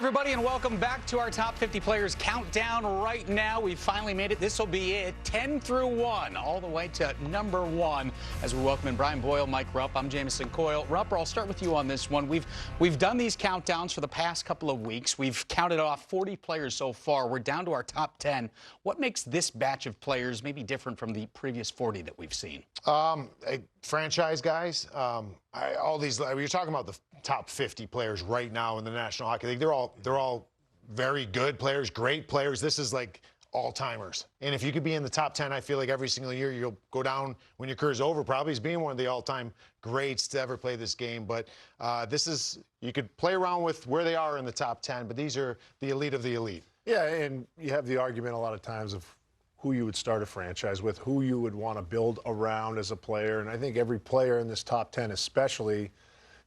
everybody, and welcome back to our Top 50 Players Countdown. Right now, we finally made it. This will be it, 10 through 1, all the way to number 1. As we welcome in Brian Boyle, Mike Rupp, I'm Jamison Coyle. Rupp, I'll start with you on this one. We've done these countdowns for the past couple of weeks. We've counted off 40 players so far. We're down to our top 10. What makes this batch of players maybe different from the previous 40 that we've seen? Franchise guys. All these. You're talking about the top 50 players right now in the National Hockey League. They're all very good players, great players. This is like all-timers. And if you could be in the top 10, I feel like every single year you'll go down when your career's over probably as being one of the all-time greats to ever play this game. But you could play around with where they are in the top 10, but these are the elite of the elite. Yeah, and you have the argument a lot of times of who you would start a franchise with, who you would want to build around as a player. And I think every player in this top 10 especially,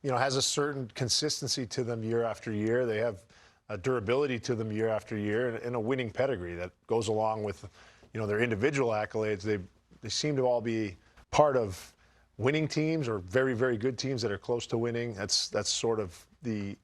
has a certain consistency to them year after year. They have a durability to them year after year and a winning pedigree that goes along with, their individual accolades. They seem to all be part of winning teams or very, very good teams that are close to winning. That's sort of the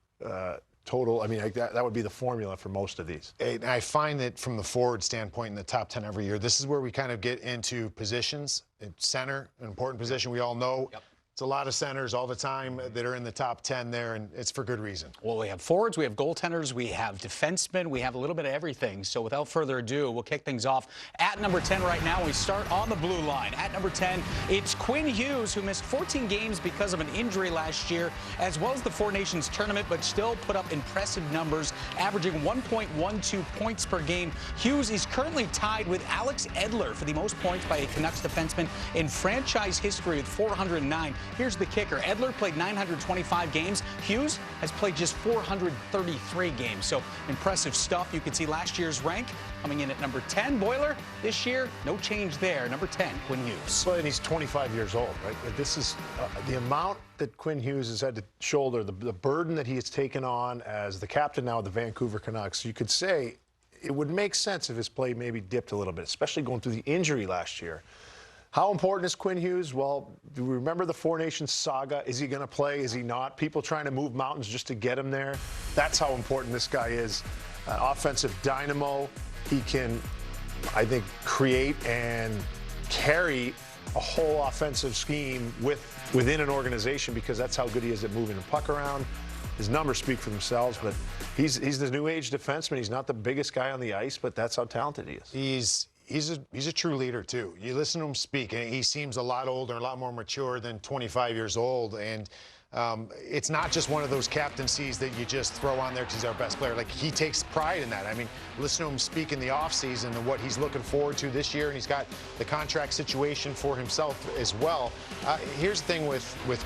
total. I mean, that would be the formula for most of these. And I find that from the forward standpoint in the top 10 every year, this is where we kind of get into positions. Center, an important position we all know. Yep. It's a lot of centers all the time that are in the top 10 there, and it's for good reason. Well, we have forwards, we have goaltenders, we have defensemen, we have a little bit of everything. So without further ado, we'll kick things off at number 10 right now. We start on the blue line. At number 10, it's Quinn Hughes, who missed 14 games because of an injury last year, as well as the Four Nations tournament, but still put up impressive numbers, averaging 1.12 points per game. Hughes is currently tied with Alex Edler for the most points by a Canucks defenseman in franchise history with 409. Here's the kicker. Edler played 925 games. Hughes has played just 433 games. So impressive stuff. You can see last year's rank coming in at number 10. Boiler, this year, no change there. Number 10, Quinn Hughes. Well, and he's 25 years old, right? This is the amount that Quinn Hughes has had to shoulder, the burden that he has taken on as the captain now of the Vancouver Canucks. You could say it would make sense if his play maybe dipped a little bit, especially going through the injury last year. How important is Quinn Hughes? Well, do we remember the Four Nations saga? Is he going to play? Is he not? People trying to move mountains just to get him there. That's how important this guy is. Offensive dynamo. He can, I think, create and carry a whole offensive scheme within an organization because that's how good he is at moving the puck around. His numbers speak for themselves, but he's the new age defenseman. He's not the biggest guy on the ice, but that's how talented he is. He's a true leader, too. You listen to him speak, and he seems a lot older, a lot more mature than 25 years old. And it's not just one of those captaincies that you just throw on there because he's our best player. Like, he takes pride in that. I mean, listen to him speak in the offseason and what he's looking forward to this year, and he's got the contract situation for himself as well. Here's the thing with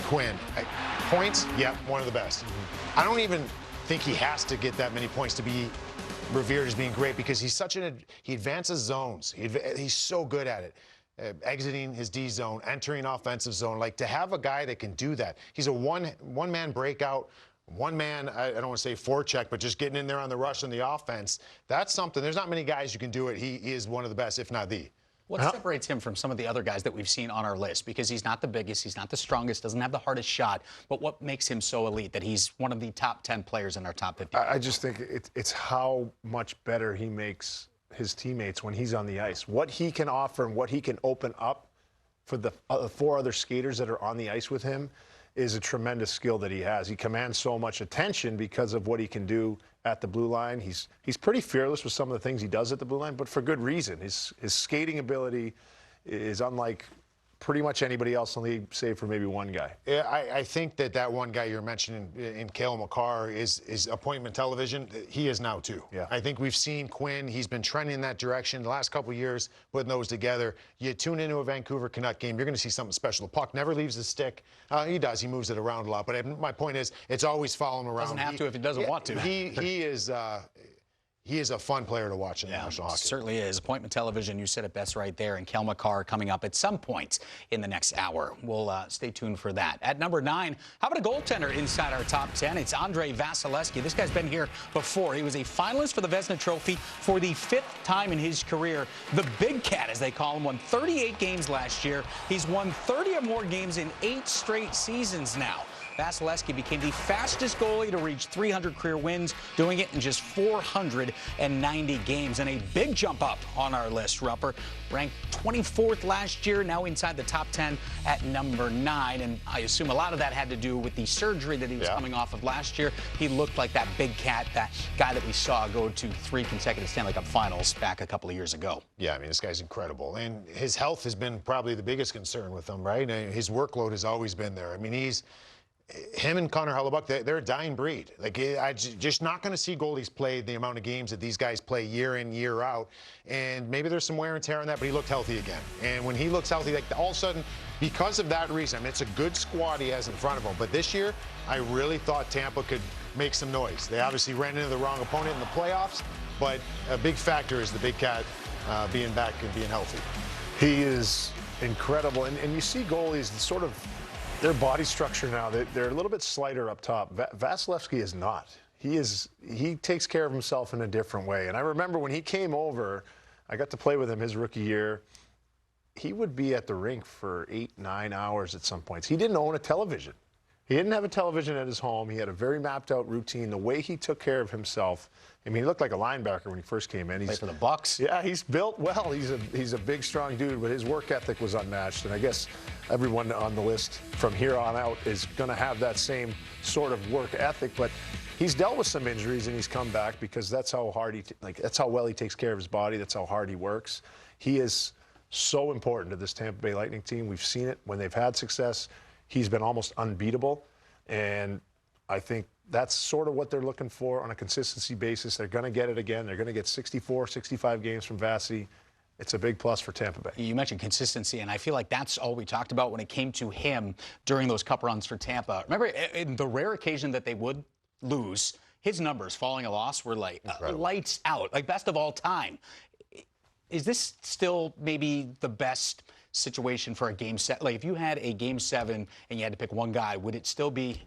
Quinn. Points, yeah, one of the best. I don't even think he has to get that many points to be revered as being great because he's he advances zones. He's so good at it. Exiting his D zone, entering offensive zone. Like, to have a guy that can do that. He's a one-man breakout, one-man, I don't want to say forecheck, but just getting in there on the rush on the offense. That's something. There's not many guys who can do it. He is one of the best, if not the. What separates him from some of the other guys that we've seen on our list? Because he's not the biggest, he's not the strongest, doesn't have the hardest shot. But what makes him so elite that he's one of the top 10 players in our top 50? I just think it's how much better he makes his teammates when he's on the ice. What he can offer and what he can open up for the four other skaters that are on the ice with him is a tremendous skill that he has. He commands so much attention because of what he can do at the blue line. He's pretty fearless with some of the things he does at the blue line, but for good reason. His skating ability is unlike pretty much anybody else in the league, save for maybe one guy. Yeah, I think that one guy you're mentioning in Cale Makar is appointment television. He is now, too. Yeah. I think we've seen Quinn. He's been trending in that direction the last couple of years, putting those together. You tune into a Vancouver Canuck game, you're going to see something special. The puck never leaves the stick. He does. He moves it around a lot. But my point is, it's always following him around. Doesn't have to if he doesn't want to. He is a fun player to watch in the National Hockey. Certainly is. Appointment television, you said it best right there. And Cale Makar coming up at some point in the next hour. We'll stay tuned for that. At number 9, how about a goaltender inside our top 10? It's Andrei Vasilevskiy. This guy's been here before. He was a finalist for the Vezina Trophy for the 5th time in his career. The Big Cat, as they call him, won 38 games last year. He's won 30 or more games in 8 straight seasons now. Vasilevsky became the fastest goalie to reach 300 career wins, doing it in just 490 games. And a big jump up on our list, Rupper. Ranked 24th last year, now inside the top 10 at number 9. And I assume a lot of that had to do with the surgery that he was coming off of last year. He looked like that big cat, that guy that we saw go to 3 consecutive Stanley Cup finals back a couple of years ago. Yeah, I mean, this guy's incredible. And his health has been probably the biggest concern with him, right? And his workload has always been there. I mean, him and Connor Hellebuyck, they're a dying breed. Like, I'm just not going to see goalies play the amount of games that these guys play year in, year out. And maybe there's some wear and tear on that, but he looked healthy again. And when he looks healthy, like all of a sudden, because of that reason, I mean, it's a good squad he has in front of him. But this year, I really thought Tampa could make some noise. They obviously ran into the wrong opponent in the playoffs, but a big factor is the big cat being back and being healthy. He is incredible. And you see goalies sort of, their body structure now, they're a little bit slighter up top. Vasilevsky is not. He takes care of himself in a different way. And I remember when he came over, I got to play with him his rookie year. He would be at the rink for 8-9 hours at some points. He didn't own a television. He didn't have a television at his home. He had a very mapped out routine. The way he took care of himself, I mean, he looked like a linebacker when he first came in. Played for the Bucks. Yeah, he's built well. He's a big, strong dude, but his work ethic was unmatched. And I guess everyone on the list from here on out is going to have that same sort of work ethic. But he's dealt with some injuries and he's come back because that's how hard that's how well he takes care of his body. That's how hard he works. He is so important to this Tampa Bay Lightning team. We've seen it when they've had success. He's been almost unbeatable, and I think that's sort of what they're looking for on a consistency basis. They're going to get it again. They're going to get 64, 65 games from Vasi. It's a big plus for Tampa Bay. You mentioned consistency, and I feel like that's all we talked about when it came to him during those cup runs for Tampa. Remember, in the rare occasion that they would lose, his numbers following a loss were like lights out, like best of all time. Is this still maybe the best situation for a game set? Like, if you had a game 7 and you had to pick one guy, would it still be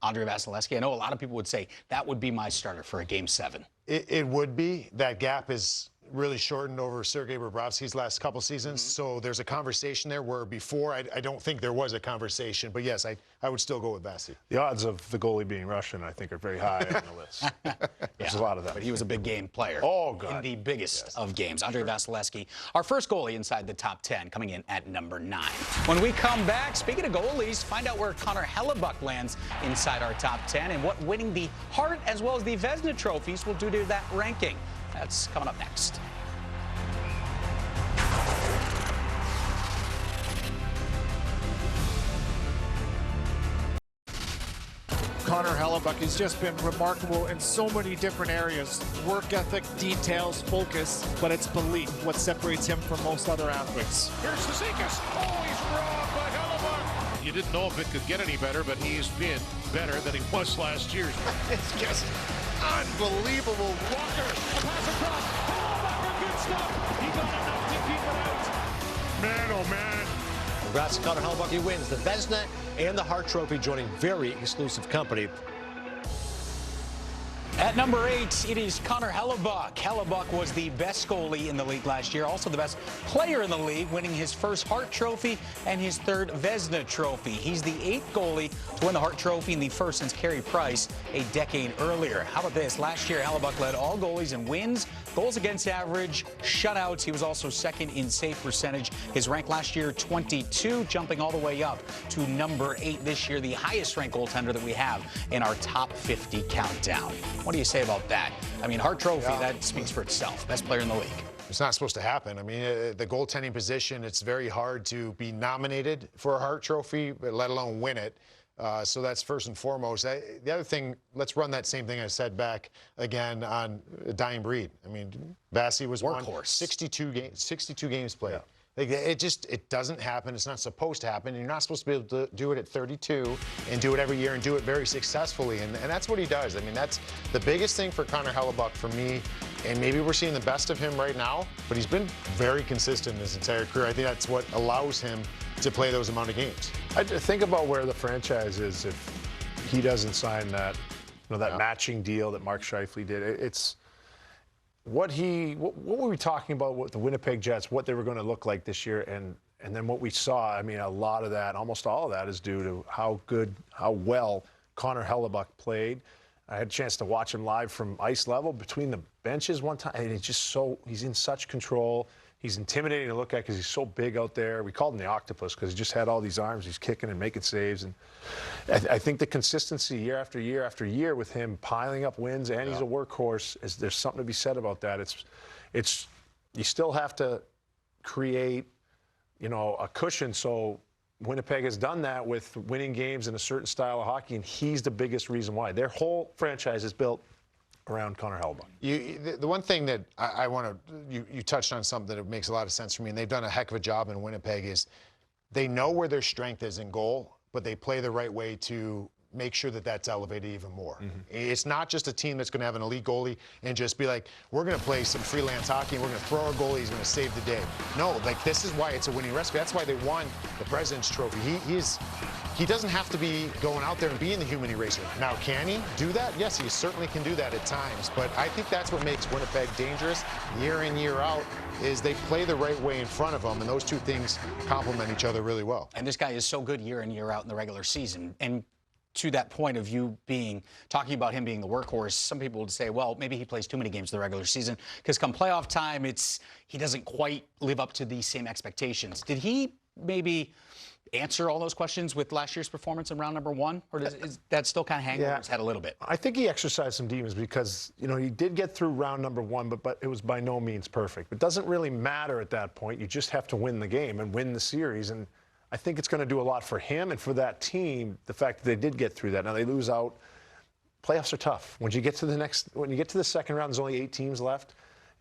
Andrei Vasilevsky? I know a lot of people would say that would be my starter for a game 7. It would be. That gap is really shortened over Sergei Bobrovsky's last couple seasons. So there's a conversation there where before I don't think there was a conversation. But yes, I would still go with Vasi. The odds of the goalie being Russian, I think, are very high on the list. There's a lot of that. But he was a big game player. Oh, God. In the biggest of games. Andrei Vasilevsky, our first goalie inside the top 10, coming in at number 9. When we come back, speaking of goalies, find out where Connor Hellebuyck lands inside our top 10 and what winning the Hart as well as the Vezina trophies will do to that ranking. That's coming up next. Connor Hellebuyck has just been remarkable in so many different areas. Work ethic, details, focus, but it's belief what separates him from most other athletes. Here's Cizikas. Oh, he's robbed by Hellebuyck. You didn't know if it could get any better, but he's been better than he was last year. It's just unbelievable. Walker, a pass across. Hellebuyck, good stuff. He got enough to keep it out. Man, oh man. Congrats to Connor Hellebuyck. He wins the Vezina and the Hart Trophy, joining very exclusive company. At number 8, it is Connor Hellebuyck. Hellebuyck was the best goalie in the league last year, also the best player in the league, winning his first Hart Trophy and his 3rd Vezina Trophy. He's the 8th goalie to win the Hart Trophy and the first since Carey Price a decade earlier. How about this? Last year, Hellebuyck led all goalies in wins, goals against average, shutouts. He was also 2nd in save percentage. His rank last year, 22, jumping all the way up to number 8 this year, the highest ranked goaltender that we have in our top 50 countdown. What do you say about that? I mean, Hart Trophy, that speaks for itself. Best player in the league. It's not supposed to happen. I mean, the goaltending position, it's very hard to be nominated for a Hart Trophy, let alone win it. So that's first and foremost. The other thing, let's run that same thing I said back again on dying breed. I mean, Vasi was workhorse. 62 games played. Yeah. Like, it doesn't happen. It's not supposed to happen. You're not supposed to be able to do it at 32 and do it every year and do it very successfully. And that's what he does. I mean, that's the biggest thing for Connor Hellebuyck for me. And maybe we're seeing the best of him right now, but he's been very consistent his entire career. I think that's what allows him to play those amount of games. I think about where the franchise is if he doesn't sign that, that matching deal that Mark Scheifele did. It's what were we talking about with the Winnipeg Jets, what they were going to look like this year, and And then what we saw, I mean, a lot of that, almost all of that, is due to how well Connor Hellebuyck played. I had a chance to watch him live from ice level between the benches one time, and he's in such control. He's intimidating to look at because he's so big out there. We called him the octopus because he just had all these arms. He's kicking and making saves. And I think the consistency year after year after year with him piling up wins, and he's a workhorse, there's something to be said about that. It's you still have to create, a cushion. So Winnipeg has done that with winning games in a certain style of hockey, and he's the biggest reason why. Their whole franchise is built around Connor Hellebuyck. The one thing that I want to, you touched on something that makes a lot of sense for me, and they've done a heck of a job in Winnipeg, is they know where their strength is in goal, but they play the right way to make sure that that's elevated even more. It's not just a team that's going to have an elite goalie and just be like, we're going to play some freelance hockey and we're going to throw our goalie, he's going to save the day. No, this is why it's a winning recipe. That's why they won the President's Trophy. He doesn't have to be going out there and being the human eraser. Now, can he do that? Yes, he certainly can do that at times. But I think that's what makes Winnipeg dangerous year in, year out, is they play the right way in front of them, and those two things complement each other really well. And this guy is so good year in, year out in the regular season. And to that point of you talking about him being the workhorse, some people would say, well, maybe he plays too many games in the regular season because come playoff time, he doesn't quite live up to these same expectations. Did he maybe answer all those questions with last year's performance in round number 1, or is that still kind of hanging over his head a little bit? I think he exercised some demons because, he did get through round number 1, but it was by no means perfect. It doesn't really matter at that point. You just have to win the game and win the series, and I think it's going to do a lot for him and for that team, the fact that they did get through that. Now they lose out. Playoffs are tough. When you get to the second round, there's only 8 teams left,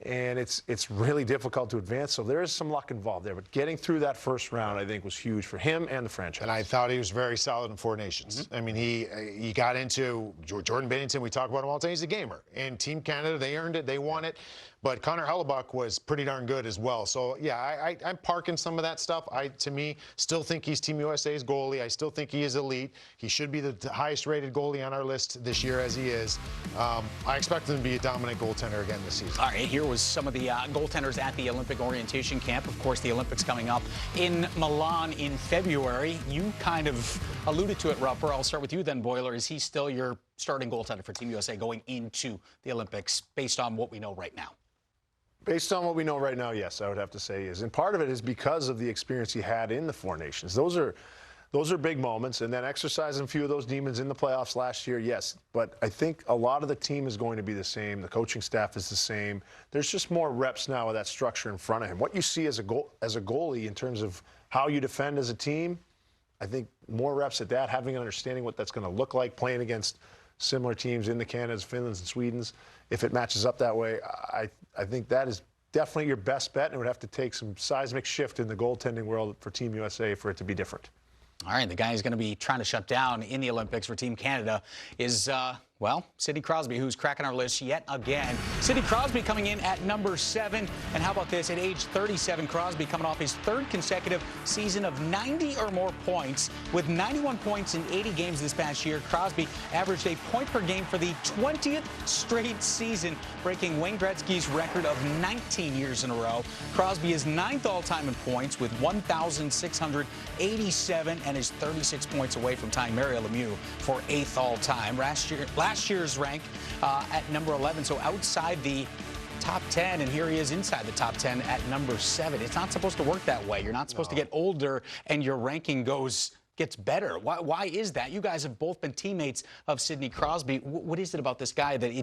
and it's really difficult to advance. So there is some luck involved there. But getting through that first round, I think, was huge for him and the franchise. And I thought he was very solid in Four Nations. I mean, he got into Jordan Binnington. We talk about him all the time. He's a gamer. And Team Canada, they earned it. They won it. But Connor Hellebuyck was pretty darn good as well. So, yeah, I'm parking some of that stuff. To me, still think he's Team USA's goalie. I still think he is elite. He should be the highest-rated goalie on our list this year as he is. I expect him to be a dominant goaltender again this season. All right, here was some of the goaltenders at the Olympic orientation camp. Of course, the Olympics coming up in Milan in February. You kind of alluded to it, Rupper. I'll start with you then, Boiler. Is he still your starting goaltender for Team USA going into the Olympics based on what we know right now? Based on what we know right now, yes, I would have to say is. And part of it is because of the experience he had in the Four Nations. Those are big moments. And then exercising a few of those demons in the playoffs last year, yes. But I think a lot of the team is going to be the same. The coaching staff is the same. There's just more reps now with that structure in front of him. What you see as a goalie in terms of how you defend as a team, I think more reps at that, having an understanding what that's going to look like, playing against similar teams in the Canadas, Finlands, and Swedens. If it matches up that way, I think that is definitely your best bet, and it would have to take some seismic shift in the goaltending world for Team USA for it to be different. All right, the guy who's going to be trying to shut down in the Olympics for Team Canada is, Sidney Crosby, who's cracking our list yet again. Sidney Crosby coming in at number 7. And how about this? At age 37, Crosby coming off his 3rd consecutive season of 90 or more points. With 91 points in 80 games this past year, Crosby averaged a point per game for the 20th straight season, breaking Wayne Gretzky's record of 19 years in a row. Crosby is 9th all-time in points with 1,687 and is 36 points away from tying Mario Lemieux for 8th all-time. Last year's rank at number 11, so outside the top 10, and here he is inside the top 10 at number 7. It's not supposed to work that way. You're not supposed to get older and your ranking gets better. Why is that? You guys have both been teammates of Sidney Crosby. What is it about this guy that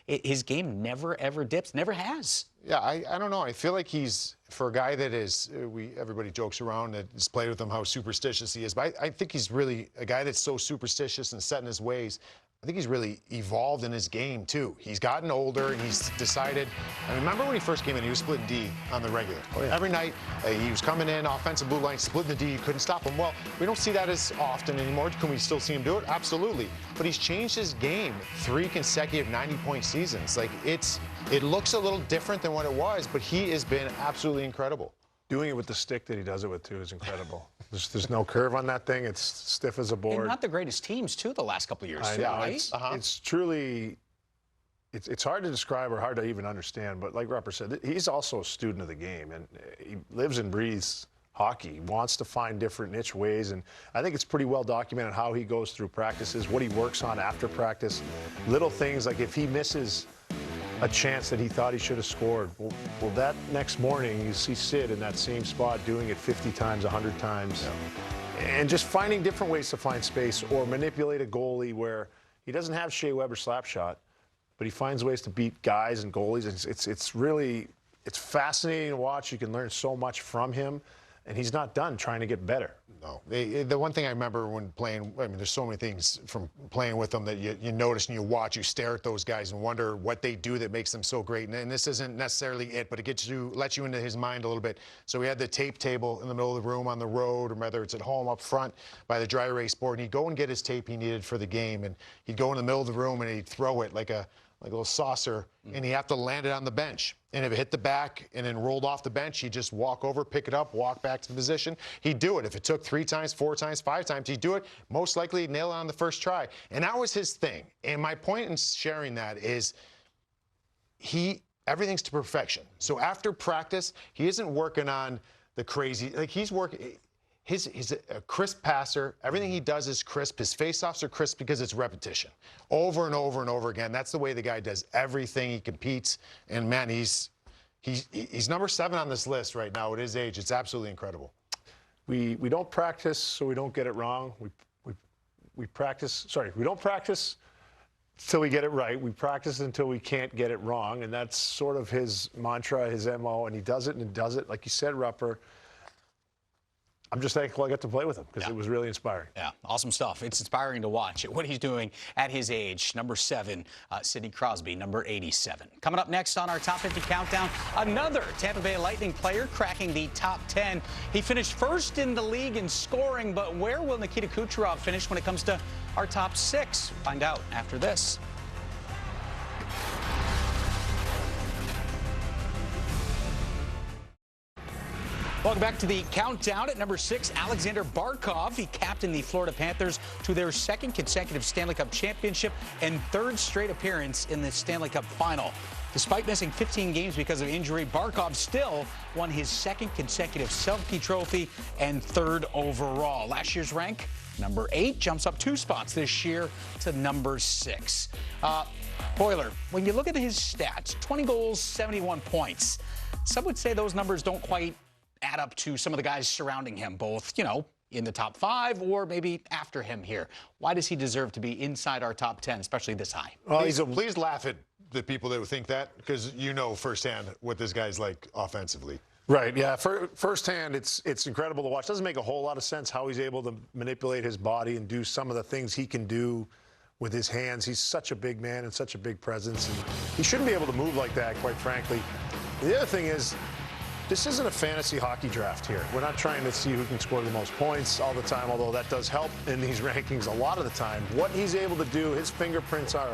his game never, ever dips? Never has. Yeah, I don't know. I feel like he's, for a guy that is, everybody jokes around that has played with him how superstitious he is, but I think he's really a guy that's so superstitious and set in his ways. I think he's really evolved in his game, too. He's gotten older, and he's decided. I remember when he first came in, he was splitting D on the regular. Oh, yeah. Every night, he was coming in, offensive blue line, splitting the D. You couldn't stop him. Well, we don't see that as often anymore. Can we still see him do it? Absolutely. But he's changed his game. 3 consecutive 90-point seasons. It looks a little different than what it was, but he has been absolutely incredible. Doing it with the stick that he does it with, too, is incredible. There's no curve on that thing. It's stiff as a board. And not the greatest teams, too, the last couple of years, I know, right? It's truly, it's hard to describe or hard to even understand. But like Rupper said, he's also a student of the game, and he lives and breathes hockey. He wants to find different niche ways, and I think it's pretty well documented how he goes through practices, what he works on after practice. Little things like if he misses a chance that he thought he should have scored, well that next morning you see Sid in that same spot doing it 50 times, 100 times. Yeah. And just finding different ways to find space or manipulate a goalie where he doesn't have Shea Weber slap shot, but he finds ways to beat guys and goalies. It's really fascinating to watch. You can learn so much from him. And he's not done trying to get better. No. The one thing I remember when playing, I mean, there's so many things from playing with them that you notice and you watch, you stare at those guys and wonder what they do that makes them so great. And this isn't necessarily it, but it lets you into his mind a little bit. So we had the tape table in the middle of the room on the road, or whether it's at home up front by the dry erase board, and he'd go and get his tape he needed for the game. And he'd go in the middle of the room and he'd throw it like a little saucer, and he'd have to land it on the bench. And if it hit the back and then rolled off the bench, he'd just walk over, pick it up, walk back to the position. He'd do it. If it took 3 times, 4 times, 5 times, he'd do it. Most likely he'd nail it on the first try. And that was his thing. And my point in sharing that is everything's to perfection. So after practice, he isn't working on the crazy, like he's working. He's a crisp passer. Everything he does is crisp. His faceoffs are crisp because it's repetition. Over and over and over again. That's the way the guy does everything. He competes. And, man, he's number 7 on this list right now at his age. It's absolutely incredible. We don't practice so we don't get it wrong. We practice, we don't practice till we get it right. We practice until we can't get it wrong. And that's sort of his mantra, his MO. And he does it and does it. Like you said, Rupper, I'm just thankful I got to play with him because it was really inspiring. Yeah, awesome stuff. It's inspiring to watch what he's doing at his age. Number 7, Sidney Crosby, number 87. Coming up next on our Top 50 Countdown, another Tampa Bay Lightning player cracking the top 10. He finished first in the league in scoring, but where will Nikita Kucherov finish when it comes to our top 6? Find out after this. Welcome back to the countdown. At number 6, Alexander Barkov. He captained the Florida Panthers to their 2nd consecutive Stanley Cup championship and 3rd straight appearance in the Stanley Cup final. Despite missing 15 games because of injury, Barkov still won his 2nd consecutive Selke Trophy and 3rd overall. Last year's rank, number 8, jumps up 2 spots this year to number 6. Boiler, when you look at his stats, 20 goals, 71 points. Some would say those numbers don't quite add up to some of the guys surrounding him, both, in the top 5 or maybe after him here. Why does he deserve to be inside our top 10, especially this high? Well, please laugh at the people that would think that, because you know firsthand what this guy's like offensively. Right, yeah. Firsthand, it's incredible to watch. Doesn't make a whole lot of sense how he's able to manipulate his body and do some of the things he can do with his hands. He's such a big man and such a big presence, and he shouldn't be able to move like that, quite frankly. The other thing is, this isn't a fantasy hockey draft here. We're not trying to see who can score the most points all the time, although that does help in these rankings a lot of the time. What he's able to do, his fingerprints are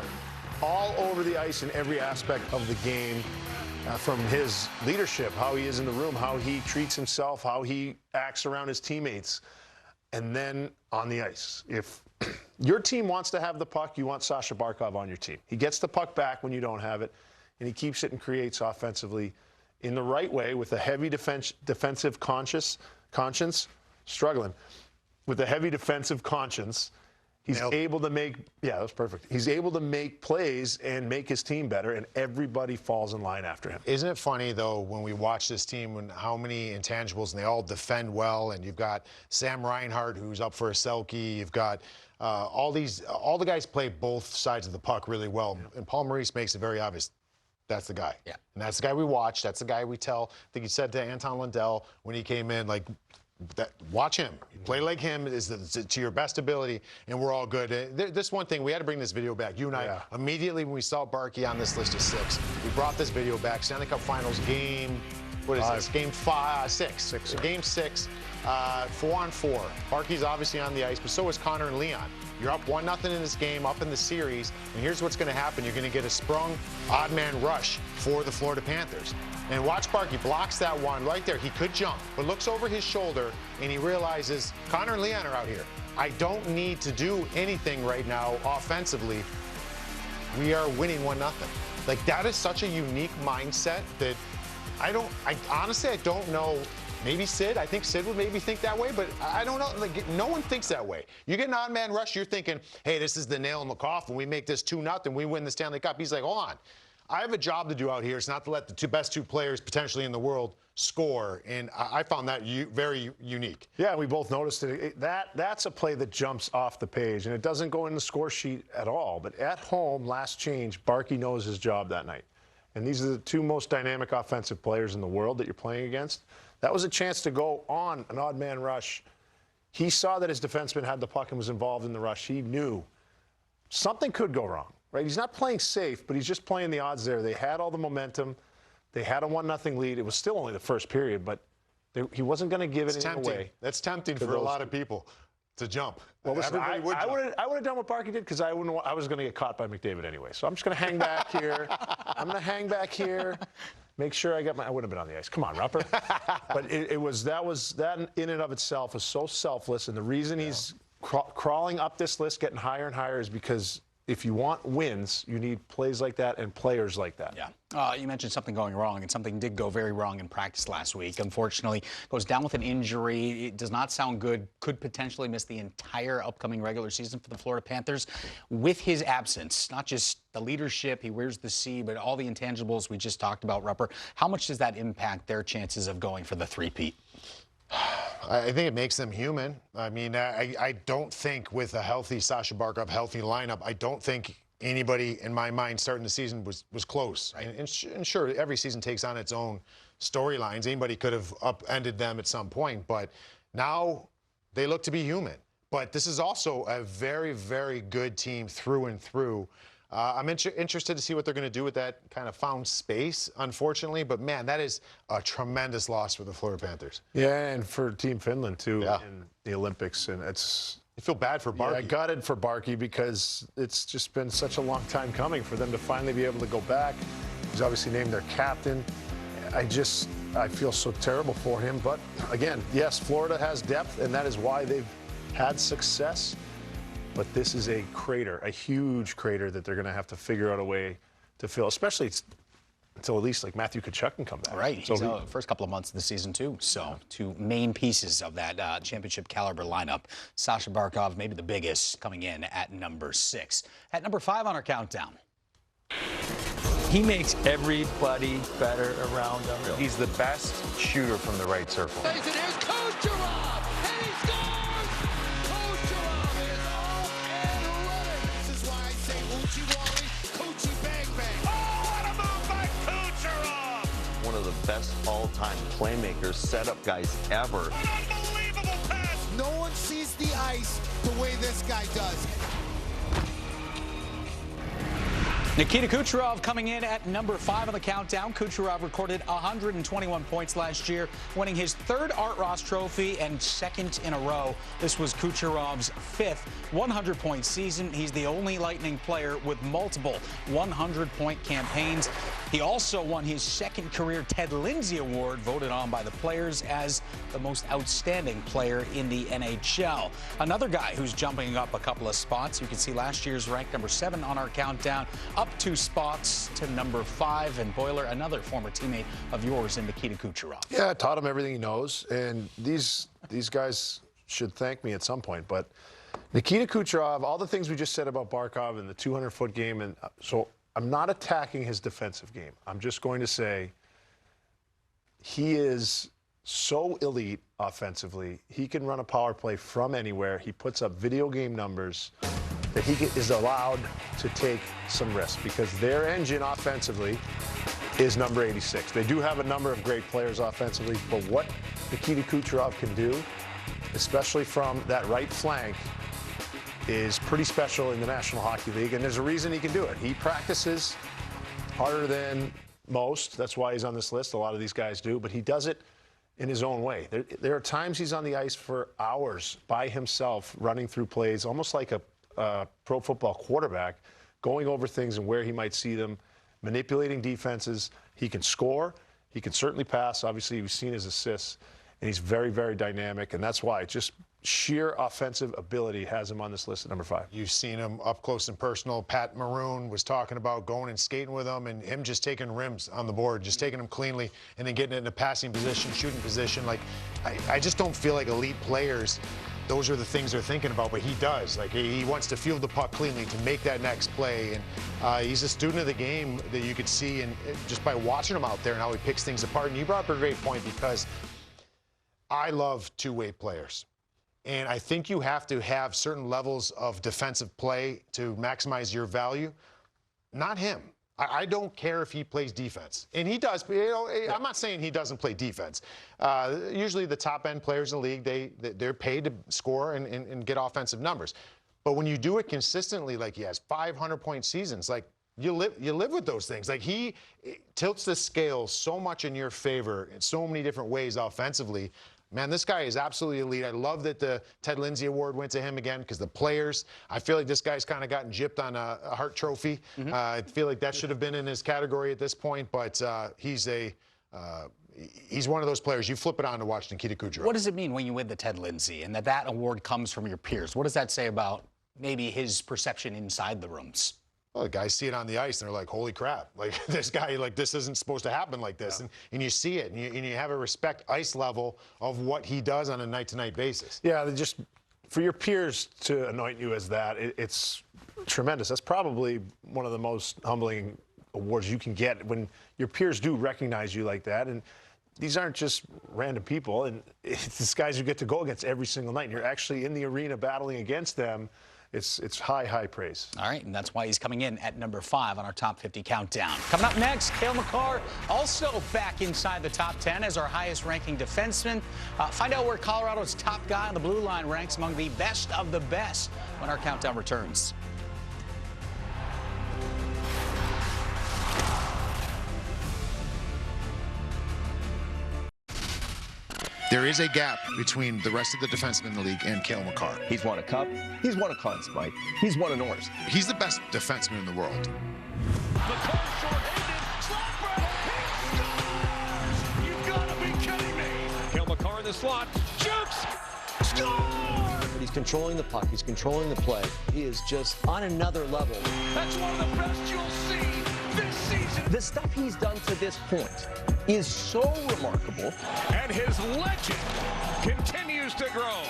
all over the ice in every aspect of the game, from his leadership, how he is in the room, how he treats himself, how he acts around his teammates, and then on the ice. If your team wants to have the puck, you want Sasha Barkov on your team. He gets the puck back when you don't have it, and he keeps it and creates offensively in the right way with a heavy defensive conscience, struggling with a heavy defensive conscience. He's able to make, that was perfect. He's able to make plays and make his team better, and everybody falls in line after him. Isn't it funny, though, when we watch this team and how many intangibles, and they all defend well, and you've got Sam Reinhart, who's up for a Selke, you've got all the guys play both sides of the puck really well, and Paul Maurice makes it very obvious. That's the guy. Yeah. And that's the guy we watch. That's the guy we tell. I think he said to Anton Lundell when he came in, like, watch him. Play like him to your best ability, and we're all good. This one thing, we had to bring this video back. You and I, immediately when we saw Barkey on this list of 6, we brought this video back. Stanley Cup Finals game, what is this? Game 6. Game 6, 4-on-4. Barkey's obviously on the ice, but so is Connor and Leon. You're up 1-0 in this game, up in the series, and here's what's going to happen. You're going to get a sprung odd man rush for the Florida Panthers. And watch Barkey blocks that one right there. He could jump, but looks over his shoulder, and he realizes Connor and Leon are out here. I don't need to do anything right now offensively. We are winning 1-0. Like, that is such a unique mindset that I honestly don't know maybe Sid. I think Sid would maybe think that way, but I don't know. Like, no one thinks that way. You get an odd man rush, you're thinking, hey, this is the nail in the coffin. We make this 2-0, we win the Stanley Cup. He's like, hold on. I have a job to do out here. It's not to let the best two players potentially in the world score, and I found that very unique. Yeah, we both noticed it. That's a play that jumps off the page, and it doesn't go in the score sheet at all. But at home, last change, Barkey knows his job that night. And these are the two most dynamic offensive players in the world that you're playing against. That was a chance to go on an odd man rush. He saw that his defenseman had the puck and was involved in the rush. He knew something could go wrong. Right? He's not playing safe, but he's just playing the odds there. They had all the momentum. They had a 1-0 lead. It was still only the first period, but he wasn't going to give it away. That's tempting for a lot of people to jump. Well, listen, I would have done what Barkey did because I was going to get caught by McDavid anyway. So I'm just going to hang back here. I'm going to hang back here. Make sure I wouldn't have been on the ice. Come on, Rupper. But that in and of itself is so selfless, and the reason he's crawling up this list, getting higher and higher, is because if you want wins, you need plays like that and players like that. Yeah. You mentioned something going wrong, and something did go very wrong in practice last week. Unfortunately, goes down with an injury. It does not sound good. Could potentially miss the entire upcoming regular season for the Florida Panthers. With his absence, not just the leadership, he wears the C, but all the intangibles we just talked about, Rupper, how much does that impact their chances of going for the three-peat? I think it makes them human. I mean, I don't think with a healthy Sasha Barkov, healthy lineup, I don't think anybody in my mind starting the season was close. Right. And sure, every season takes on its own storylines. Anybody could have upended them at some point, but now they look to be human. But this is also a very, very good team through and through. I'm interested to see what they're going to do with that kind of found space, unfortunately. But, man, that is a tremendous loss for the Florida Panthers. Yeah, and for Team Finland, too, in the Olympics. And I feel bad for Barkey. Yeah, gutted for Barkey because it's just been such a long time coming for them to finally be able to go back. He's obviously named their captain. I feel so terrible for him. But, again, yes, Florida has depth, and that is why they've had success. But this is a crater, a huge crater that they're going to have to figure out a way to fill, especially until at least like Matthew Tkachuk can come back. Right. So he's first couple of months of the season, too. So two main pieces of that championship caliber lineup. Sasha Barkov, maybe the biggest, coming in at number 6. At number 5 on our countdown. He makes everybody better around him. He's the best shooter from the right circle. Here's Kucherov, and he scores! Kucherov is off and running. This is why I say Uchi Wally, Coochie Bang Bang. Oh, what a move by Kucherov! One of the best all-time playmakers, setup guys ever. An unbelievable pass! No one sees the ice the way this guy does. Nikita Kucherov coming in at number 5 on the countdown. Kucherov recorded 121 points last year, winning his 3rd Art Ross trophy and 2nd in a row. This was Kucherov's 5th 100-point season. He's the only Lightning player with multiple 100-point campaigns. He also won his 2nd career Ted Lindsay Award, voted on by the players as the most outstanding player in the NHL. Another guy who's jumping up a couple of spots. You can see last year's ranked number 7 on our countdown, up 2 spots to number 5. And Boiler, another former teammate of yours in Nikita Kucherov. Yeah, I taught him everything he knows, and these guys should thank me at some point. But Nikita Kucherov, all the things we just said about Barkov and the 200-foot game, and so I'm not attacking his defensive game. I'm just going to say he is so elite offensively. He can run a power play from anywhere. He puts up video game numbers that he is allowed to take some risks because their engine offensively is number 86. They do have a number of great players offensively, but what Nikita Kucherov can do, especially from that right flank, is pretty special in the National Hockey League, and there's a reason he can do it. He practices harder than most. That's why he's on this list. A lot of these guys do, but he does it in his own way. There are times he's on the ice for hours by himself, running through plays, almost like a pro football quarterback, going over things and where he might see them, manipulating defenses. He can score. He can certainly pass. Obviously, we've seen his assists. and he's very, very dynamic, and that's why just sheer offensive ability has him on this list at number 5. You've seen him up close and personal. Pat Maroon was talking about going and skating with him and him just taking rims on the board, just taking them cleanly and then getting it in a passing position, shooting position. Like, I just don't feel like elite players, those are the things they're thinking about, but he does. Like, he wants to field the puck cleanly to make that next play. And he's a student of the game that you could see and just by watching him out there and how he picks things apart. And you brought up a great point because I love two-way players. And I think you have to have certain levels of defensive play to maximize your value. Not him. I don't care if he plays defense. And he does. I'm not saying he doesn't play defense. Usually the top-end players in the league, they're paid to score and get offensive numbers. But when you do it consistently, like he has 500-point seasons, like you live with those things. Like he tilts the scale so much in your favor in so many different ways offensively. Man, this guy is absolutely elite. I love that the Ted Lindsay Award went to him again because the players, I feel like this guy's kind of gotten gypped on a Hart Trophy. I feel like that should have been in his category at this point, but he's one of those players. You flip it on to watch Nikita Kucherov. What does it mean when you win the Ted Lindsay and that award comes from your peers? What does that say about maybe his perception inside the rooms? Well, the guys see it on the ice, and they're like, holy crap. Like, this guy, like, this isn't supposed to happen like this. Yeah. And you see it, and you have a respect ice level of what he does on a night-to-night basis. Yeah, just for your peers to anoint you as that, it's tremendous. That's probably one of the most humbling awards you can get when your peers do recognize you like that. And these aren't just random people. And it's guys you get to go against every single night. And you're actually in the arena battling against them. It's high, high praise. All right, and that's why he's coming in at number 5 on our top 50 countdown. Coming up next, Cale Makar also back inside the top 10 as our highest-ranking defenseman. Find out where Colorado's top guy on the blue line ranks among the best of the best when our countdown returns. There is a gap between the rest of the defensemen in the league and Cale Makar. He's won a cup. He's won a Conn Smythe. He's won a Norris. He's the best defenseman in the world. Makar short-handed. Slot right. He scores! You gotta be kidding me. Cale Makar in the slot. Shoots! Score! He's controlling the puck. He's controlling the play. He is just on another level. That's one of the best you'll see this season. The stuff he's done to this point is so remarkable. And his legend continues to grow.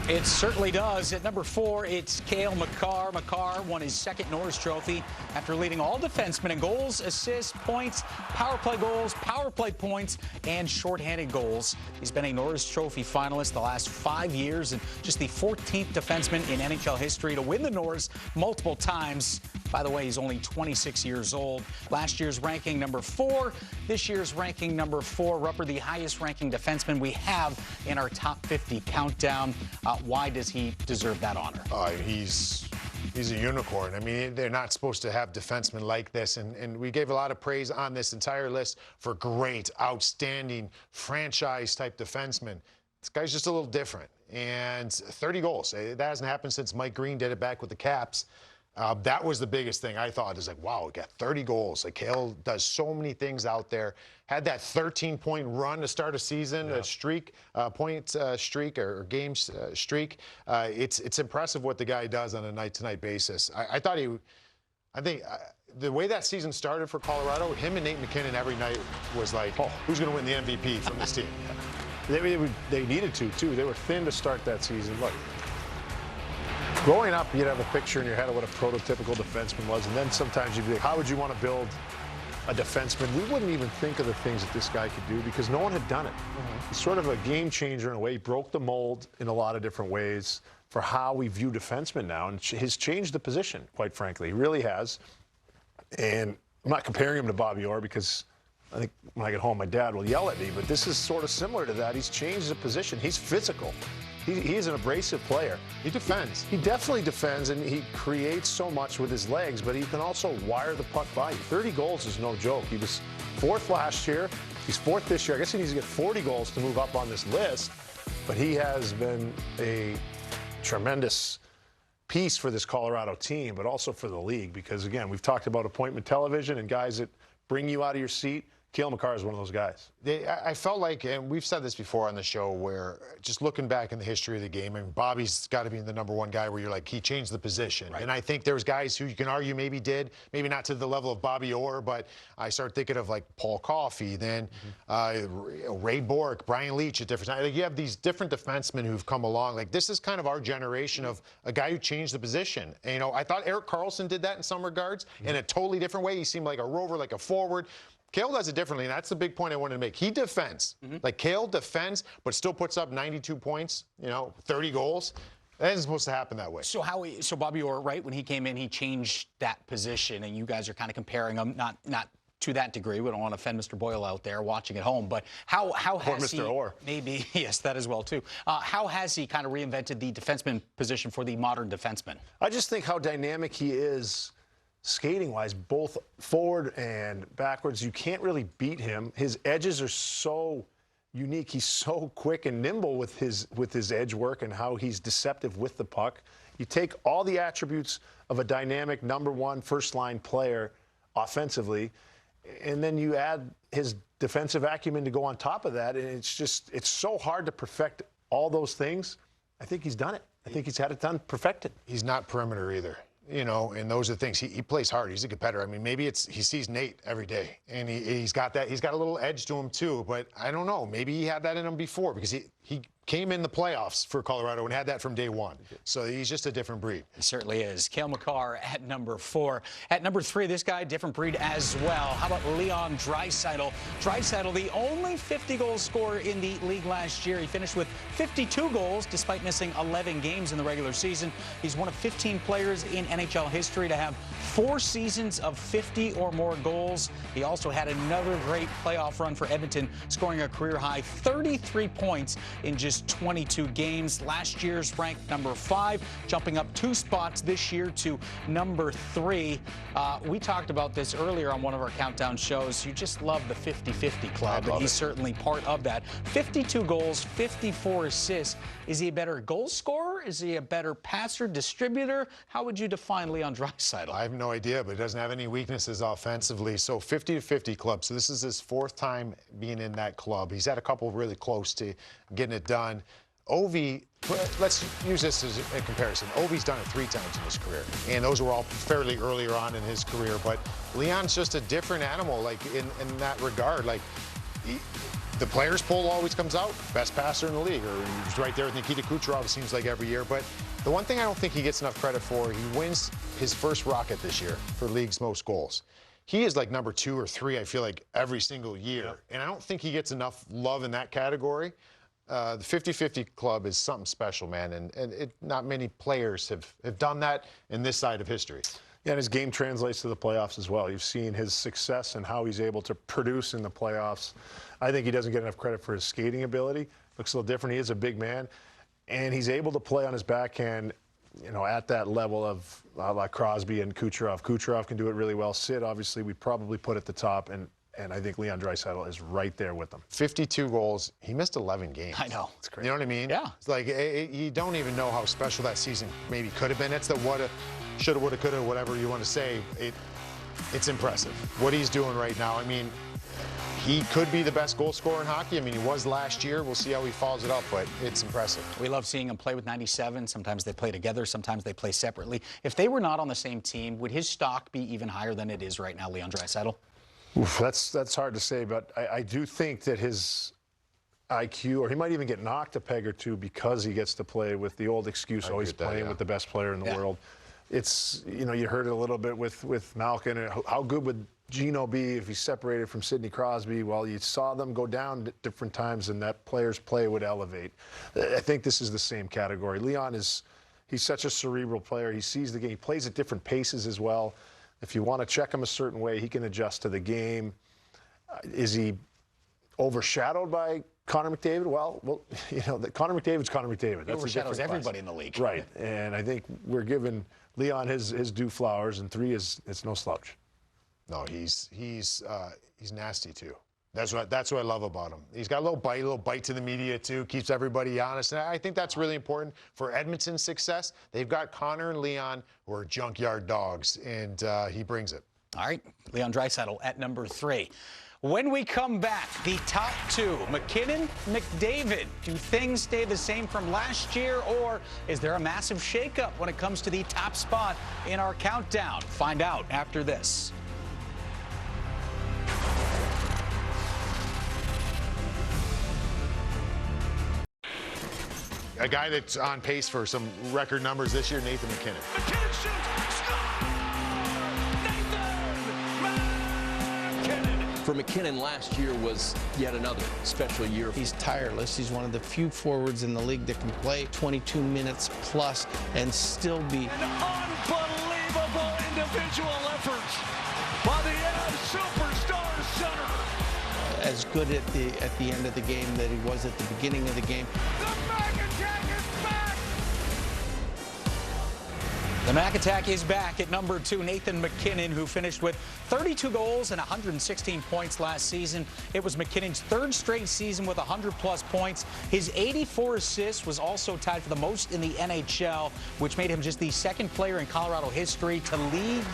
It certainly does. At number 4, it's Cale Makar. Makar won his second Norris Trophy after leading all defensemen in goals, assists, points, power play goals, power play points, and shorthanded goals. He's been a Norris Trophy finalist the last 5 years and just the 14th defenseman in NHL history to win the Norris multiple times. By the way, he's only 26 years old. Last year's ranking number 4. This year's ranking number 4. Rupper, the highest ranking defenseman we have in our top 50 countdown. Why does he deserve that honor? He's a unicorn. I mean, they're not supposed to have defensemen like this, and we gave a lot of praise on this entire list for great, outstanding, franchise-type defensemen. This guy's just a little different, and 30 goals. That hasn't happened since Mike Green did it back with the Caps. That was the biggest thing I thought. Is like, wow, we got 30 goals. Like, Cale does so many things out there. Had that 13-point run to start a season, a streak, point streak or game streak. It's impressive what the guy does on a night-to-night basis. I think the way that season started for Colorado, him and Nate McKinnon every night was like, who's going to win the MVP from this team? They needed to, too. They were thin to start that season. Look, growing up, you'd have a picture in your head of what a prototypical defenseman was, and then sometimes you'd be like, how would you want to build a defenseman? We wouldn't even think of the things that this guy could do because no one had done it. He's sort of a game changer in a way. He broke the mold in a lot of different ways for how we view defensemen now, and he's changed the position, quite frankly. He really has. And I'm not comparing him to Bobby Orr because I think when I get home, my dad will yell at me, but this is sort of similar to that. He's changed the position. He's physical. He's an abrasive player. He defends. He definitely defends, and he creates so much with his legs, but he can also wire the puck by you. 30 goals is no joke. He was 4th last year. He's 4th this year. I guess he needs to get 40 goals to move up on this list, but he has been a tremendous piece for this Colorado team, but also for the league because, again, we've talked about appointment television and guys that bring you out of your seat. Cale Makar is one of those guys. I felt like, and we've said this before on the show, where just looking back in the history of the game, and Bobby's got to be the #1 guy where you're like, he changed the position. Right. And I think there's guys who you can argue maybe did, maybe not to the level of Bobby Orr, but I start thinking of like Paul Coffey, then Ray Bourque, Brian Leach at different times. Like, you have these different defensemen who've come along. Like, this is kind of our generation of a guy who changed the position. And, I thought Erik Karlsson did that in some regards in a totally different way. He seemed like a rover, like a forward. Cale does it differently, and that's the big point I wanted to make. He defends. Like, Cale defends, but still puts up 92 points, 30 goals. That isn't supposed to happen that way. So Bobby Orr, right, when he came in, he changed that position, and you guys are kind of comparing him, not to that degree. We don't want to offend Mr. Boyle out there watching at home, but how has he... Or Mr. Orr. Maybe, yes, that as well, too. How has he kind of reinvented the defenseman position for the modern defenseman? I just think how dynamic he is skating-wise, both forward and backwards. You can't really beat him. His edges are so unique. He's so quick and nimble with his edge work and how he's deceptive with the puck. You take all the attributes of a dynamic #1 first-line player offensively, and then you add his defensive acumen to go on top of that, and it's so hard to perfect all those things. I think he's done it. I think he's had it done, perfected. He's not perimeter either. And those are the things. He plays hard. He's a competitor. I mean, maybe he sees Nate every day, and he's got that. He's got a little edge to him too. But I don't know. Maybe he had that in him before, because he came in the playoffs for Colorado and had that from day one. So he's just a different breed. He certainly is. Cale Makar at #4. At #3, this guy, different breed as well. How about Leon Draisaitl? Draisaitl, the only 50-goal scorer in the league last year. He finished with 52 goals despite missing 11 games in the regular season. He's one of 15 players in NHL history to have 4 seasons of 50 or more goals. He also had another great playoff run for Edmonton, scoring a career-high 33 points in just 22 games. Last year's ranked #5, jumping up 2 spots this year to #3. We talked about this earlier on one of our countdown shows. You just love the 50-50 club, and he's certainly part of that. 52 goals, 54 assists. Is he a better goal scorer? Is he a better passer, distributor? How would you define Leon Draisaitl? I have no idea, but he doesn't have any weaknesses offensively. So 50-50 club. So this is his 4th time being in that club. He's had a couple really close to getting it done. Ovi, let's use this as a comparison. Ovi's done it 3 times in his career, and those were all fairly earlier on in his career. But Leon's just a different animal, like in that regard. Like, the players' poll always comes out, best passer in the league, or he's right there with Nikita Kucherov, it seems like every year. But the one thing I don't think he gets enough credit for, he wins his first Rocket this year for league's most goals. He is like #2 or 3, I feel like, every single year. Yeah. And I don't think he gets enough love in that category. The 50-50 club is something special, man, and not many players have done that in this side of history. Yeah, and his game translates to the playoffs as well. You've seen his success and how he's able to produce in the playoffs. I think he doesn't get enough credit for his skating ability. Looks a little different. He is a big man, and he's able to play on his backhand, at that level of like Crosby and Kucherov. Kucherov can do it really well. Sid, obviously, we probably put at the top, and I think Leon Draisaitl is right there with them. 52 goals. He missed 11 games. I know. It's crazy. You know what I mean? Yeah. It's like, you don't even know how special that season maybe could have been. It's the woulda, shoulda, woulda, coulda, whatever you want to say. It's impressive what he's doing right now. I mean, he could be the best goal scorer in hockey. I mean, he was last year. We'll see how he follows it up, but it's impressive. We love seeing him play with 97. Sometimes they play together. Sometimes they play separately. If they were not on the same team, would his stock be even higher than it is right now, Leon Draisaitl? Oof, that's hard to say, but I do think that his IQ, or he might even get knocked a peg or two because he gets to play with the old excuse, always playing with the best player in the world. It's, you heard it a little bit with Malkin. How good would Gino be if he separated from Sidney Crosby? Well, you saw them go down at different times, and that player's play would elevate. I think this is the same category. Leon he's such a cerebral player. He sees the game. He plays at different paces as well. If you want to check him a certain way, he can adjust to the game. Is he overshadowed by Connor McDavid? Well, Connor McDavid's Connor McDavid. That's overshadows everybody in the league. Right, and I think we're giving Leon his due flowers, and 3 it's no slouch. No, he's nasty too. That's what I love about him. He's got a little bite to the media too, keeps everybody honest. And I think that's really important for Edmonton's success. They've got Connor and Leon, who are junkyard dogs, and he brings it. All right, Leon Draisaitl at #3. When we come back, the top two, MacKinnon, McDavid. Do things stay the same from last year, or is there a massive shakeup when it comes to the top spot in our countdown? Find out after this. A guy that's on pace for some record numbers this year, Nathan MacKinnon. MacKinnon shoots! Score! Nathan MacKinnon! For MacKinnon, last year was yet another special year. He's tireless. He's one of the few forwards in the league that can play 22 minutes plus and still be An unbelievable individual effort by the superstar center. as good at the end of the game that he was at the beginning of the game. The Mac Attack is back at number 2, Nathan MacKinnon, who finished with 32 goals and 116 points last season. It was MacKinnon's third straight season with 100-plus points. His 84 assists was also tied for the most in the NHL, which made him just the second player in Colorado history to lead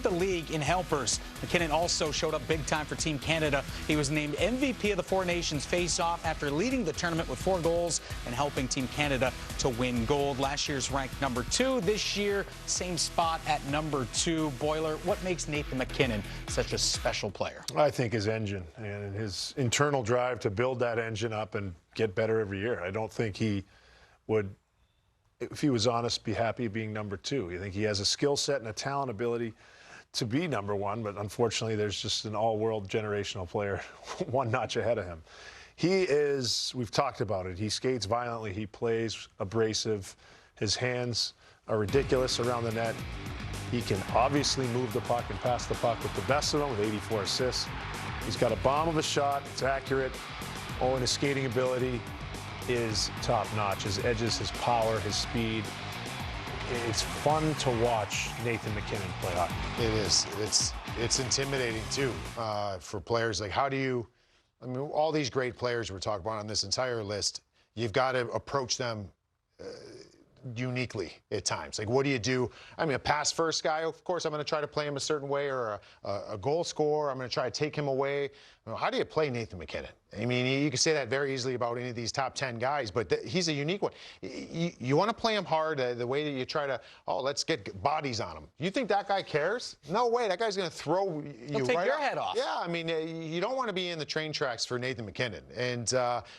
the league in helpers. MacKinnon also showed up big time for Team Canada. He was named MVP of the Four Nations face-off after leading the tournament with 4 goals and helping Team Canada to win gold. Last year's ranked number 2. This year, same spot at number 2. Boiler, what makes Nathan MacKinnon such a special player? I think his engine and his internal drive to build that engine up and get better every year. I don't think he would, if he was honest, be happy being number 2. You think he has a skill set and a talent ability to be number 1, but unfortunately there's just an all-world generational player one notch ahead of him. He is, we've talked about it, he skates violently, he plays abrasive, his hands are ridiculous around the net. He can obviously move the puck and pass the puck with the best of them with 84 assists. He's got a bomb of a shot, it's accurate. Oh, and his skating ability is top-notch. His edges, his power, his speed. It's fun to watch Nathan MacKinnon play hockey. It is. It's intimidating, too, for players. Like, how do you, I mean, all these great players we're talking about on this entire list, you've got to approach them uniquely at times. Like, what do you do? I mean, a pass-first guy, of course, I'm going to try to play him a certain way, or a goal scorer, I'm going to try to take him away. You know, how do you play Nathan MacKinnon? I mean, you can say that very easily about any of these top 10 guys, but he's a unique one. You want to play him hard the way that you try to, oh, let's get bodies on him. You think that guy cares? No way. That guy's going to throw you He'll take right your head off. Yeah, I mean, you don't want to be in the train tracks for Nathan MacKinnon. And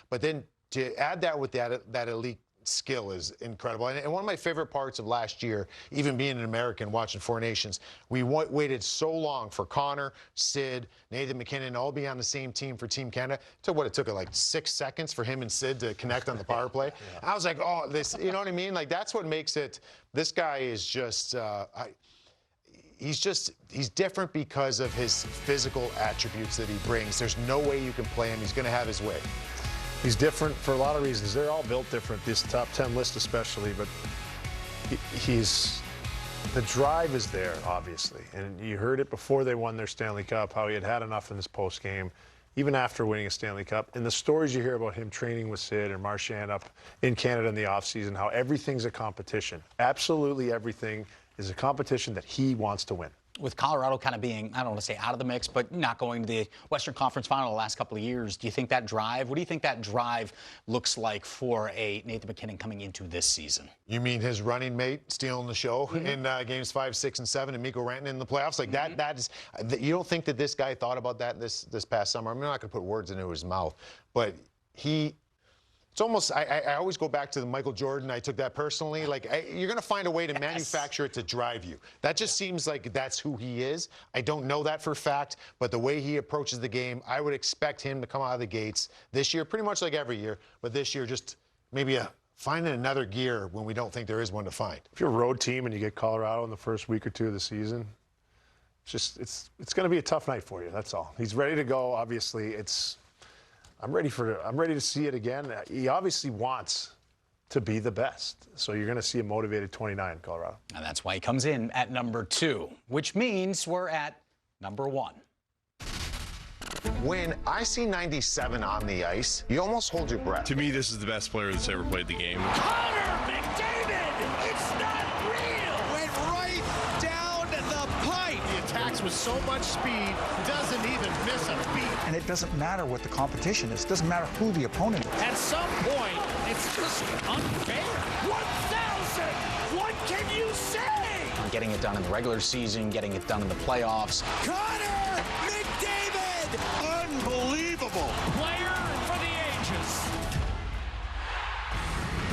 but then to add that with that elite skill is incredible. And one of my favorite parts of last year, even being an American watching Four Nations, we waited so long for Connor, Sid, Nathan MacKinnon all be on the same team for Team Canada. It took, what, it took like 6 seconds for him and Sid to connect on the power play. Yeah. I was like, oh, this, you know what I mean? Like, that's what makes it, this guy is just, he's different because of his physical attributes that he brings. There's no way you can play him. He's going to have his way. He's different for a lot of reasons. They're all built different, this top 10 list especially, but the drive is there, obviously. And you heard it before they won their Stanley Cup, how he had enough in this postgame, even after winning a Stanley Cup. And the stories you hear about him training with Sid and Marchand up in Canada in the offseason, how everything's a competition. Absolutely everything is a competition that he wants to win. With Colorado kind of being, I don't want to say out of the mix, but not going to the Western Conference Final the last couple of years, do you think that drive, what do you think that drive looks like for a Nathan MacKinnon coming into this season? You mean his running mate stealing the show in games 5, 6, and 7, and Mikko Rantanen in the playoffs? Like that is, you don't think that this guy thought about that this past summer? I'm not going to put words into his mouth, but it's almost, I always go back to the Michael Jordan. I took that personally. Like, you're going to find a way to manufacture it to drive you. That just seems like that's who he is. I don't know that for a fact, but the way he approaches the game, I would expect him to come out of the gates this year, pretty much like every year, but this year just maybe finding another gear when we don't think there is one to find. If you're a road team and you get Colorado in the first week or 2 of the season, it's going to be a tough night for you, that's all. He's ready to go, obviously. I'm ready to see it again. He obviously wants to be the best. So you're going to see a motivated 29 in Colorado. And that's why he comes in at number 2, which means we're at number 1. When I see 97 on the ice, you almost hold your breath. To me, this is the best player that's ever played the game. Connor McDavid! It's not real! Went right down the pipe. He attacks moves with so much speed, doesn't even miss a beat. And it doesn't matter what the competition is. It doesn't matter who the opponent is. At some point, it's just unfair. 1,000! What can you say? Getting it done in the regular season, getting it done in the playoffs. Connor McDavid! Unbelievable. Player for the ages.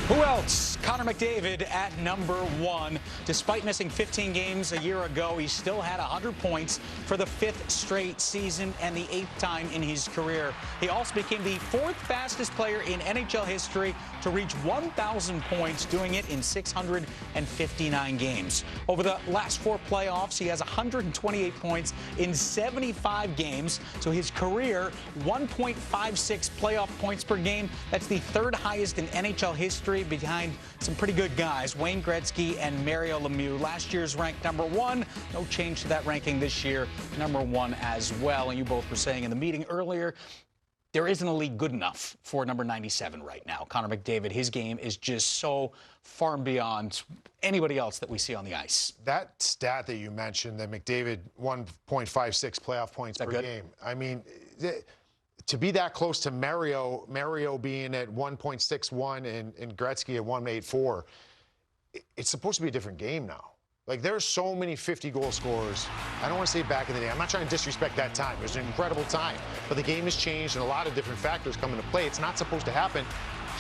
Who else? Connor McDavid at number 1. Despite missing 15 games a year ago, he still had 100 points for the 5th straight season and the 8th time in his career. He also became the 4th fastest player in NHL history to reach 1,000 points, doing it in 659 games. Over the last 4 playoffs, he has 128 points in 75 games. So his career, 1.56 playoff points per game. That's the 3rd highest in NHL history, behind some pretty good guys, Wayne Gretzky and Mario Lemieux. Last year's ranked number 1. No change to that ranking this year, number 1 as well. And you both were saying in the meeting earlier, there isn't a league good enough for number 97 right now. Connor McDavid, his game is just so far and beyond anybody else that we see on the ice. That stat that you mentioned, that McDavid 1.56 playoff points per game. I mean, to be that close to Mario being at 1.61 and Gretzky at 1.84, it's supposed to be a different game now. Like, there's so many 50-goal scorers. I don't want to say back in the day. I'm not trying to disrespect that time. It was an incredible time. But the game has changed, and a lot of different factors come into play. It's not supposed to happen.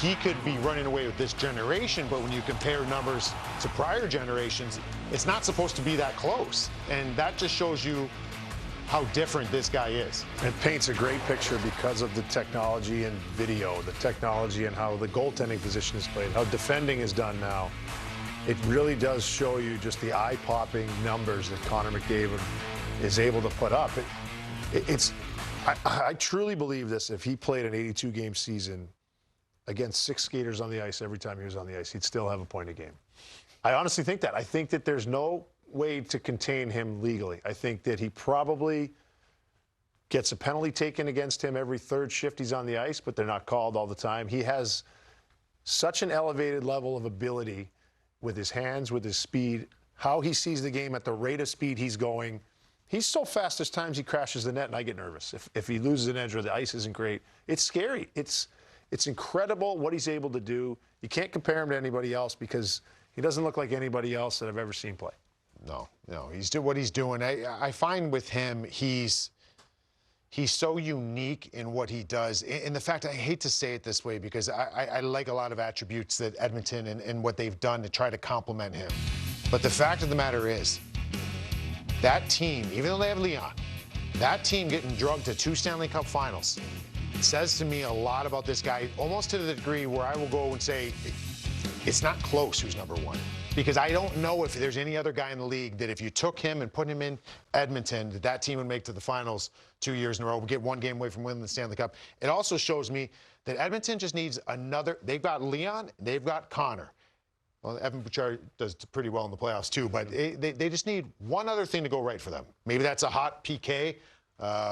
He could be running away with this generation, but when you compare numbers to prior generations, it's not supposed to be that close. And that just shows you how different this guy is. It paints a great picture because of the technology and video, the technology and how the goaltending position is played, how defending is done now. It really does show you just the eye-popping numbers that Connor McDavid is able to put up. I truly believe this. If he played an 82-game season against 6 skaters on the ice every time he was on the ice, he'd still have a point a game. I honestly think that. I think that there's no way to contain him legally. I think that he probably gets a penalty taken against him every 3rd shift he's on the ice, but they're not called all the time. He has such an elevated level of ability with his hands, with his speed, how he sees the game at the rate of speed he's going. He's so fast there's times he crashes the net and I get nervous. If he loses an edge or the ice isn't great, it's scary. It's incredible what he's able to do. You can't compare him to anybody else because he doesn't look like anybody else that I've ever seen play. No, he's doing what he's doing. I find with him, he's so unique in what he does. And the fact, I hate to say it this way because I like a lot of attributes that Edmonton and what they've done to try to complement him. But the fact of the matter is, that team, even though they have Leon, that team getting drugged to 2 Stanley Cup finals, it says to me a lot about this guy, almost to the degree where I will go and say, it's not close who's number 1. Because I don't know if there's any other guy in the league that if you took him and put him in Edmonton, that team would make to the finals 2 years in a row, would get 1 game away from winning the Stanley Cup. It also shows me that Edmonton just needs another. They've got Leon, they've got Connor. Well, Evan Bouchard does pretty well in the playoffs too, but they just need one other thing to go right for them. Maybe that's a hot PK.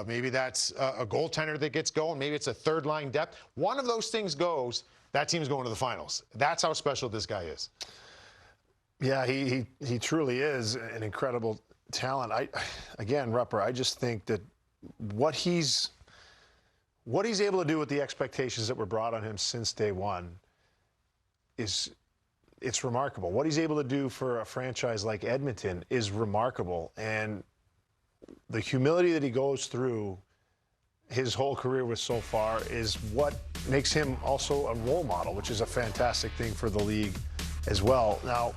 Maybe that's a goaltender that gets going. Maybe it's a 3rd-line depth. One of those things goes, that team's going to the finals. That's how special this guy is. Yeah, he truly is an incredible talent. Again, Rupper, I just think that what he's able to do with the expectations that were brought on him since day one it's remarkable. What he's able to do for a franchise like Edmonton is remarkable. And the humility that he goes through his whole career with so far is what makes him also a role model, which is a fantastic thing for the league as well. Now,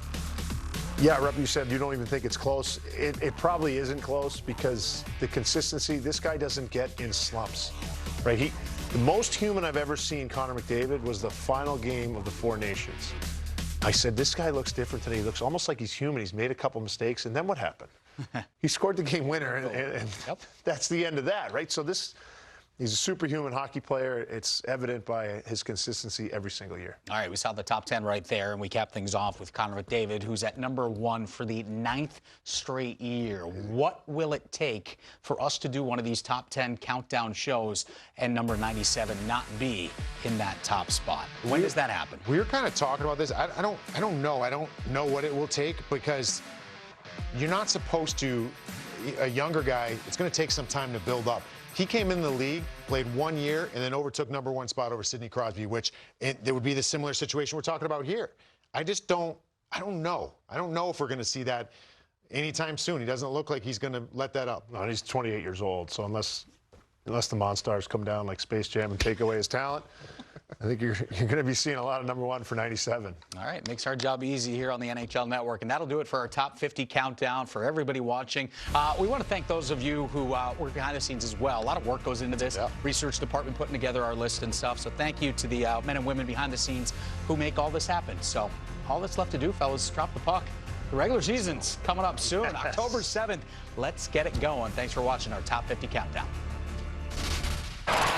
yeah, Rep, you said you don't even think it's close. It probably isn't close because the consistency, this guy doesn't get in slumps, right? The most human I've ever seen Connor McDavid was the final game of the Four Nations. I said, this guy looks different today. He looks almost like he's human. He's made a couple mistakes, and then what happened? He scored the game winner, and yep. That's the end of that, right? So he's a superhuman hockey player. It's evident by his consistency every single year. All right, we saw the top 10 right there, and we capped things off with Connor McDavid, who's at number 1 for the 9th straight year. What will it take for us to do one of these top 10 countdown shows and number 97 not be in that top spot? When does that happen? We were kind of talking about this. I don't know. I don't know what it will take because you're not supposed to a younger guy, it's going to take some time to build up. He came in the league, played 1 year, and then overtook #1 spot over Sidney Crosby, which there would be the similar situation we're talking about here. I don't know. I don't know if we're going to see that anytime soon. He doesn't look like he's going to let that up. No, and he's 28 years old, so unless the Monstars come down like Space Jam and take away his talent, I think you're going to be seeing a lot of #1 for 97. All right, makes our job easy here on the NHL Network, and that'll do it for our top 50 countdown for everybody watching. We want to thank those of you who work behind the scenes as well. A lot of work goes into this. Yep. Research department putting together our list and stuff. So thank you to the men and women behind the scenes who make all this happen. So all that's left to do, fellas, is drop the puck. The regular season's coming up soon, October 7th. Let's get it going. Thanks for watching our top 50 countdown.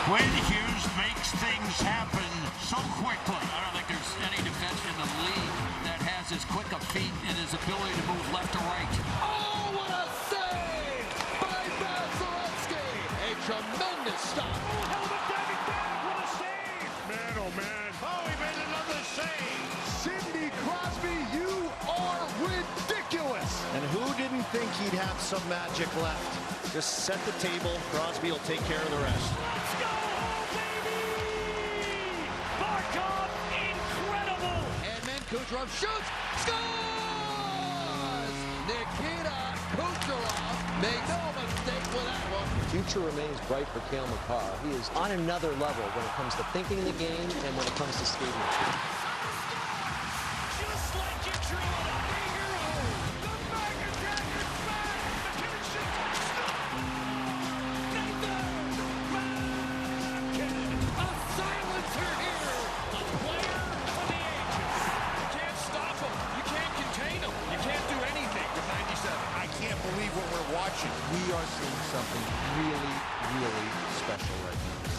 Quinn Hughes makes things happen so quickly. I don't think there's any defenseman in the league that has as quick a feet and his ability to move left to right. Oh, what a save by Vasilevsky! A tremendous stop. Helmet diving back with a save. Man, oh man. Oh, he made another save. Sidney Crosby, you are ridiculous. And who didn't think he'd have some magic left? Just set the table. Crosby will take care of the rest. Let's go home, baby! Barkov, incredible! And then Kucherov shoots, scores! Nikita Kucherov made no mistake with that one. The future remains bright for Cale Makar. He is on another level when it comes to thinking the game and when it comes to skating. Just like you drew it up, the hero! The Bagger Jacker's back! The Kitchen a silencer here! A player for the ages. You can't stop him. You can't contain him. You can't do anything with 97. I can't believe what we're watching. We are seeing something really, really special right now.